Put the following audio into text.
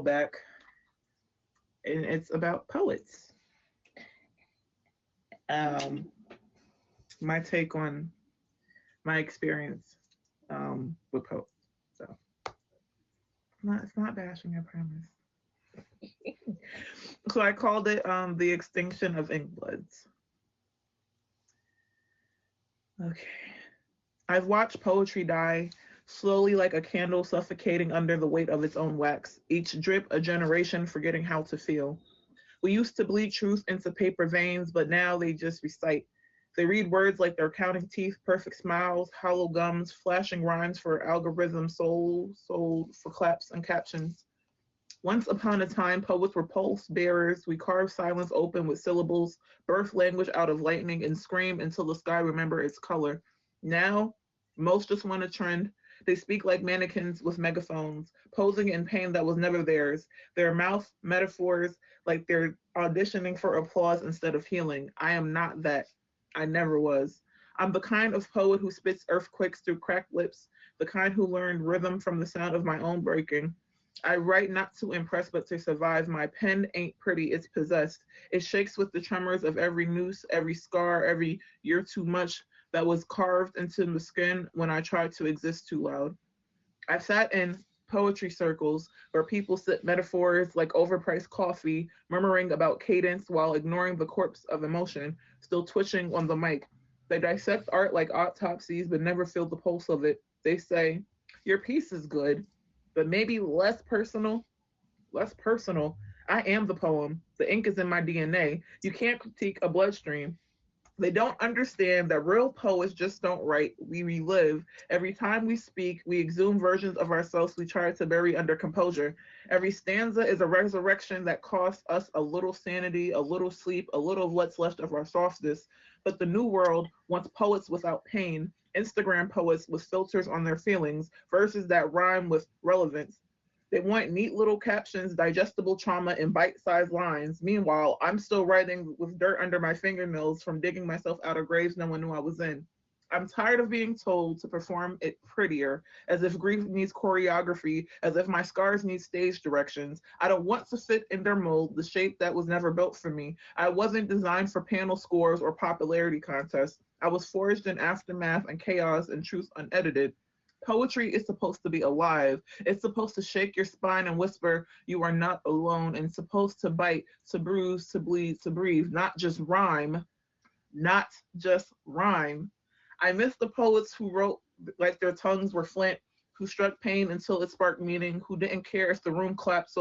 back, and it's about poets. Um, my take on my experience with poets. So it's not bashing, I promise. So I called it the extinction of Inkbloods. Okay. I've watched poetry die slowly like a candle suffocating under the weight of its own wax, each drip a generation forgetting how to feel. We used to bleed truth into paper veins, but now they just recite. They read words like they're counting teeth, perfect smiles, hollow gums, flashing rhymes for algorithm sold for claps and captions. Once upon a time, poets were pulse bearers. We carved silence open with syllables, birth language out of lightning, and scream until the sky remember its color. Now, most just want a trend. They speak like mannequins with megaphones, posing in pain that was never theirs. Their mouth metaphors like they're auditioning for applause instead of healing. I am not that. I never was. I'm the kind of poet who spits earthquakes through cracked lips, the kind who learned rhythm from the sound of my own breaking. I write not to impress, but to survive. My pen ain't pretty, it's possessed. It shakes with the tremors of every noose, every scar, every you're too much that was carved into the skin when I tried to exist too loud. I've sat in poetry circles where people sip metaphors like overpriced coffee, murmuring about cadence while ignoring the corpse of emotion, still twitching on the mic. They dissect art like autopsies, but never feel the pulse of it. They say, your piece is good, but maybe less personal. I am the poem. The ink is in my DNA. You can't critique a bloodstream. They don't understand that real poets just don't write, we relive. Every time we speak, we exhume versions of ourselves we try to bury under composure. Every stanza is a resurrection that costs us a little sanity, a little sleep, a little of what's left of our softness. But the new world wants poets without pain, Instagram poets with filters on their feelings, verses that rhyme with relevance. They want neat little captions, digestible trauma, and bite sized lines. Meanwhile, I'm still writing with dirt under my fingernails from digging myself out of graves no one knew I was in. I'm tired of being told to perform it prettier, as if grief needs choreography, as if my scars need stage directions. I don't want to fit in their mold, the shape that was never built for me. I wasn't designed for panel scores or popularity contests. I was forged in aftermath and chaos and truth unedited. Poetry is supposed to be alive. It's supposed to shake your spine and whisper, you are not alone, and supposed to bite, to bruise, to bleed, to breathe, not just rhyme, not just rhyme. I miss the poets who wrote like their tongues were flint, who struck pain until it sparked meaning, who didn't care if the room clapped so